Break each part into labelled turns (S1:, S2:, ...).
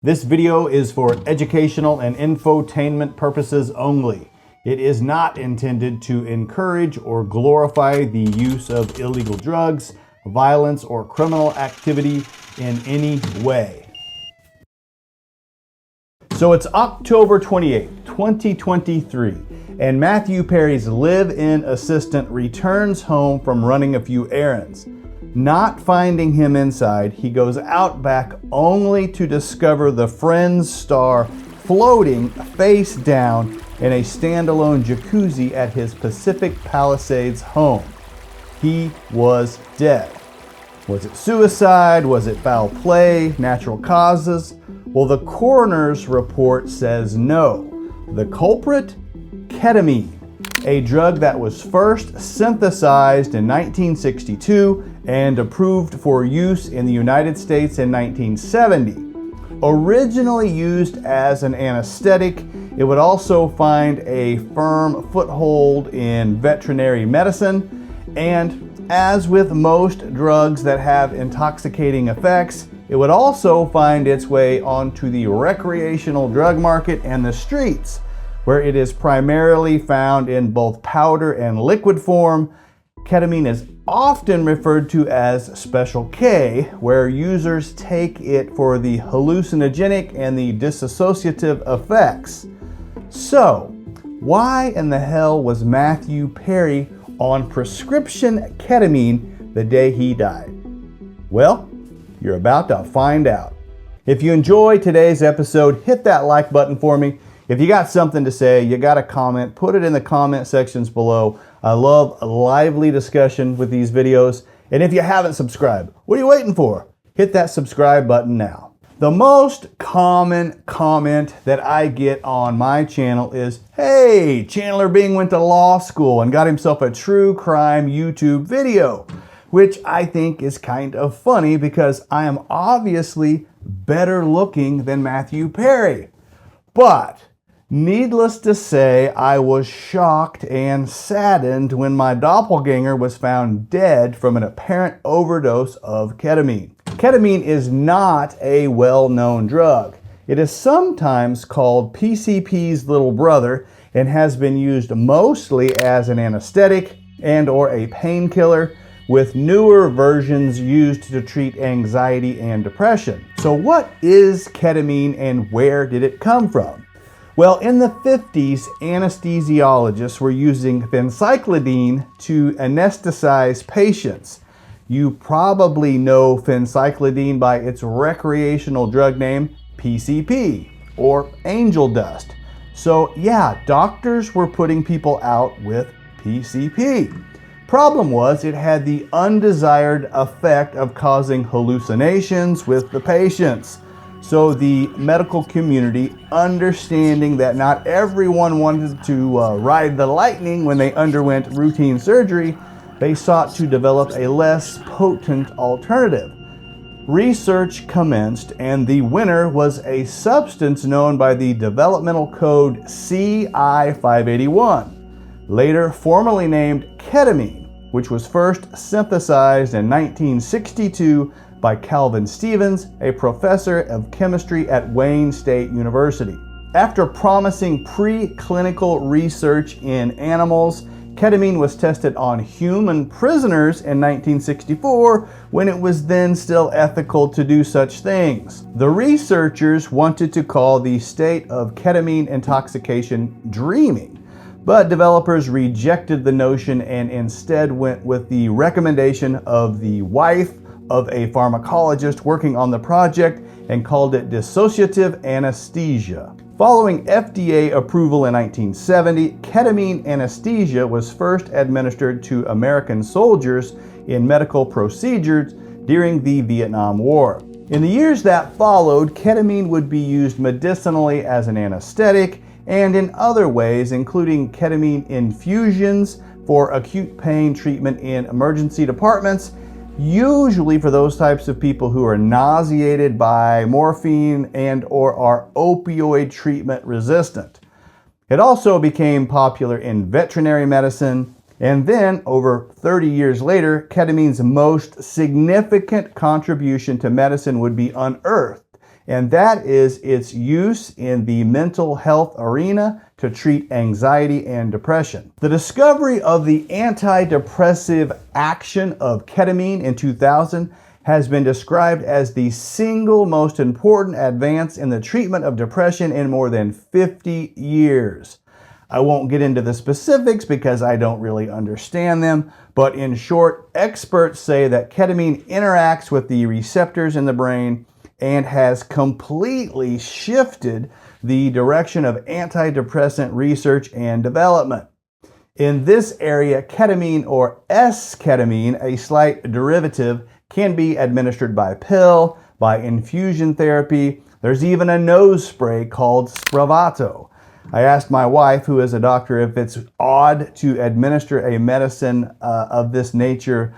S1: This video is for educational and infotainment purposes only. It is not intended to encourage or glorify the use of illegal drugs, violence, or criminal activity in any way. So it's October 28, 2023, and Mathew Perry's live-in assistant returns home from running a few errands. Not finding him inside, he goes out back only to discover the Friends star floating face down in a standalone jacuzzi at his Pacific Palisades home. He was dead. Was it suicide? Was it foul play? Natural causes? Well, the coroner's report says no. The culprit? Ketamine, a drug that was first synthesized in 1962 and approved for use in the United States in 1970. Originally used as an anesthetic, it would also find a firm foothold in veterinary medicine, and as with most drugs that have intoxicating effects, it would also find its way onto the recreational drug market and the streets, where it is primarily found in both powder and liquid form. Ketamine is often referred to as Special K, where users take it for the hallucinogenic and the dissociative effects. So, why in the hell was Mathew Perry on prescription ketamine the day he died? Well, you're about to find out. If you enjoyed today's episode, hit that like button for me. If you got something to say, you got a comment, put it in the comment sections below. I love a lively discussion with these videos. And if you haven't subscribed, what are you waiting for? Hit that subscribe button now. The most common comment that I get on my channel is, hey, Chandler Bing went to law school and got himself a true crime YouTube video, which I think is kind of funny because I am obviously better looking than Mathew Perry. But needless to say, I was shocked and saddened when my doppelganger was found dead from an apparent overdose of ketamine. Ketamine is not a well-known drug. It is sometimes called PCP's little brother and has been used mostly as an anesthetic and or a painkiller, with newer versions used to treat anxiety and depression. So what is ketamine and where did it come from? Well, in the 50s, anesthesiologists were using phencyclidine to anesthetize patients. You probably know phencyclidine by its recreational drug name, PCP, or angel dust. So yeah, doctors were putting people out with PCP. Problem was, it had the undesired effect of causing hallucinations with the patients. So the medical community, understanding that not everyone wanted to ride the lightning when they underwent routine surgery, they sought to develop a less potent alternative. Research commenced, and the winner was a substance known by the developmental code CI-581, later formally named ketamine, which was first synthesized in 1962 by Calvin Stevens, a professor of chemistry at Wayne State University. After promising preclinical research in animals, ketamine was tested on human prisoners in 1964, when it was then still ethical to do such things. The researchers wanted to call the state of ketamine intoxication dreaming, but developers rejected the notion and instead went with the recommendation of the wife of a pharmacologist working on the project and called it dissociative anesthesia. Following FDA approval in 1970, ketamine anesthesia was first administered to American soldiers in medical procedures during the Vietnam War. In the years that followed, ketamine would be used medicinally as an anesthetic and in other ways, including ketamine infusions for acute pain treatment in emergency departments, usually for those types of people who are nauseated by morphine and or are opioid treatment resistant. It also became popular in veterinary medicine, and then over 30 years later, ketamine's most significant contribution to medicine would be unearthed and that is its use in the mental health arena to treat anxiety and depression. The discovery of the antidepressive action of ketamine in 2000 has been described as the single most important advance in the treatment of depression in more than 50 years. I won't get into the specifics because I don't really understand them, but in short, experts say that ketamine interacts with the receptors in the brain and has completely shifted the direction of antidepressant research and development. In this area, ketamine or S-ketamine, a slight derivative, can be administered by pill, by infusion therapy. There's even a nose spray called Spravato. I asked my wife, who is a doctor, if it's odd to administer a medicine of this nature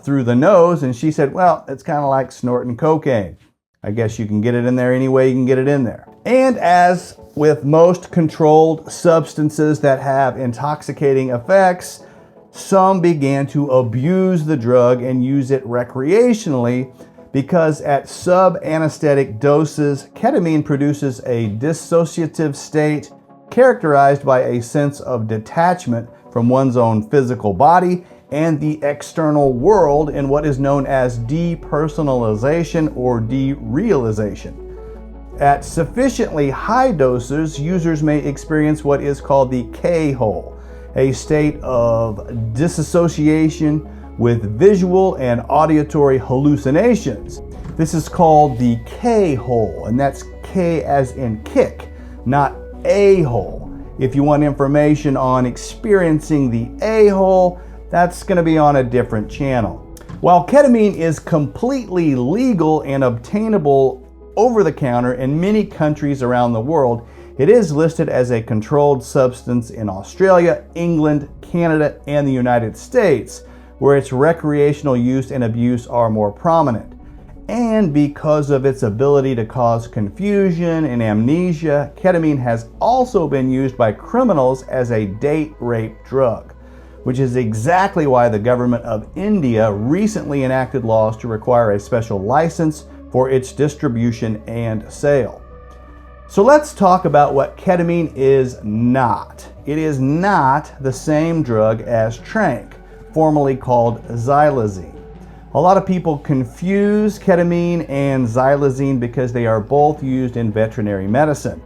S1: through the nose, and she said, well, it's kind of like snorting cocaine. I guess you can get it in there any way you can get it in there. And as with most controlled substances that have intoxicating effects, some began to abuse the drug and use it recreationally because at sub-anesthetic doses, ketamine produces a dissociative state characterized by a sense of detachment from one's own physical body and the external world in what is known as depersonalization or derealization. At sufficiently high doses, users may experience what is called the K-hole, a state of disassociation with visual and auditory hallucinations. This is called the K-hole, and that's K as in kick, not A-hole. If you want information on experiencing the A-hole, that's going to be on a different channel. While ketamine is completely legal and obtainable over the counter in many countries around the world, it is listed as a controlled substance in Australia, England, Canada, and the United States, where its recreational use and abuse are more prominent. And because of its ability to cause confusion and amnesia, ketamine has also been used by criminals as a date rape drug, which is exactly why the government of India recently enacted laws to require a special license for its distribution and sale. So let's talk about what ketamine is not. It is not the same drug as tranq, formerly called xylazine. A lot of people confuse ketamine and xylazine because they are both used in veterinary medicine.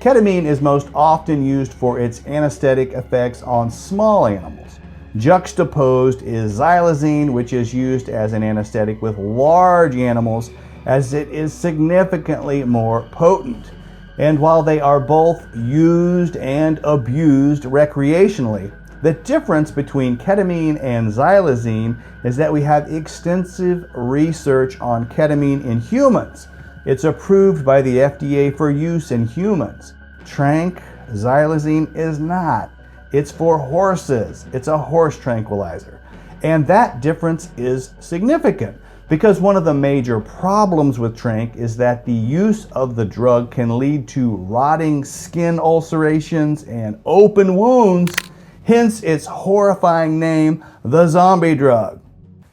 S1: Ketamine is most often used for its anesthetic effects on small animals. Juxtaposed is xylazine, which is used as an anesthetic with large animals, as it is significantly more potent. And while they are both used and abused recreationally, the difference between ketamine and xylazine is that we have extensive research on ketamine in humans. It's approved by the FDA for use in humans. Tranq, xylazine is not. It's for horses. It's a horse tranquilizer. And that difference is significant because one of the major problems with tranq is that the use of the drug can lead to rotting skin ulcerations and open wounds, hence its horrifying name, the zombie drug.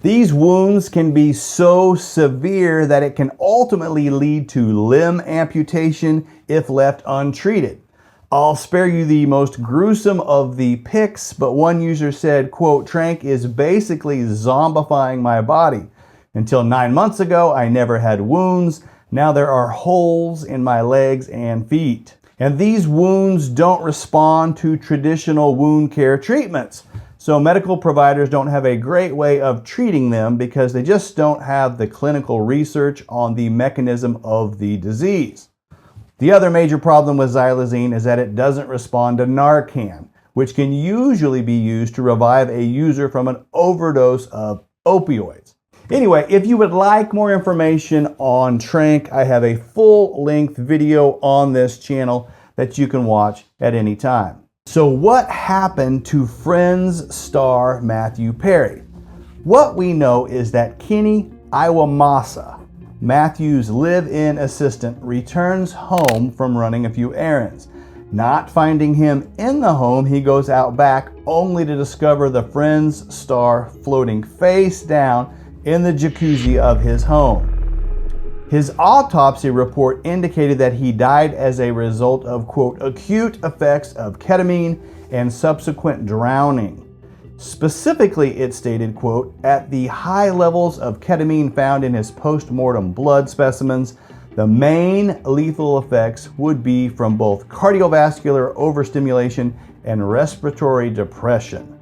S1: These wounds can be so severe that it can ultimately lead to limb amputation if left untreated. I'll spare you the most gruesome of the pics, but one user said, quote, tranq is basically zombifying my body. Until 9 months ago, I never had wounds. Now there are holes in my legs and feet. And these wounds don't respond to traditional wound care treatments. So medical providers don't have a great way of treating them because they just don't have the clinical research on the mechanism of the disease. The other major problem with xylazine is that it doesn't respond to Narcan, which can usually be used to revive a user from an overdose of opioids. Anyway, if you would like more information on tranq, I have a full-length video on this channel that you can watch at any time. So what happened to Friends star Mathew Perry? What we know is that Kenny Iwamasa, Matthew's live-in assistant, returns home from running a few errands. Not finding him in the home, he goes out back only to discover the Friends star floating face down in the jacuzzi of his home. His autopsy report indicated that he died as a result of, quote, acute effects of ketamine and subsequent drowning. Specifically, it stated, quote, at the high levels of ketamine found in his post-mortem blood specimens, the main lethal effects would be from both cardiovascular overstimulation and respiratory depression.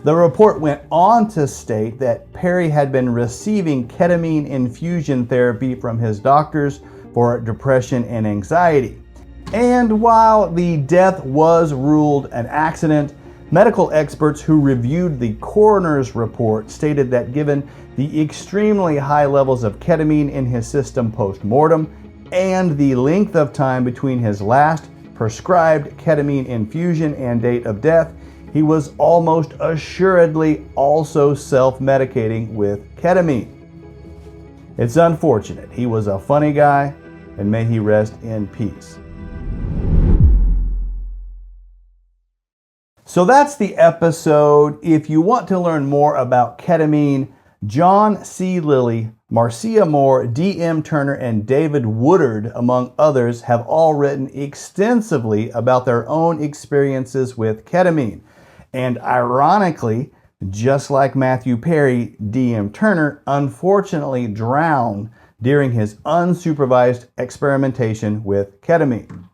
S1: The report went on to state that Perry had been receiving ketamine infusion therapy from his doctors for depression and anxiety. And while the death was ruled an accident, medical experts who reviewed the coroner's report stated that given the extremely high levels of ketamine in his system post-mortem and the length of time between his last prescribed ketamine infusion and date of death, he was almost assuredly also self-medicating with ketamine. It's unfortunate. He was a funny guy, and may he rest in peace. So that's the episode. If you want to learn more about ketamine, John C. Lilly, Marcia Moore, D.M. Turner, and David Woodard, among others, have all written extensively about their own experiences with ketamine. And ironically, just like Mathew Perry, D.M. Turner unfortunately drowned during his unsupervised experimentation with ketamine.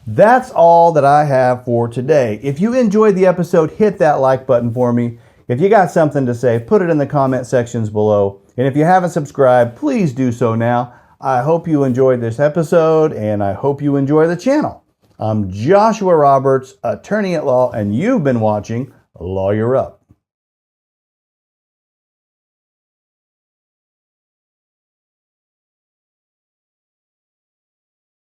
S1: That's all that I have for today. If you enjoyed the episode, hit that like button for me. If you got something to say, put it in the comment sections below. And if you haven't subscribed, please do so now. I hope you enjoyed this episode, and I hope you enjoy the channel. I'm Joshua Roberts, attorney at law, and you've been watching Lawyer Up.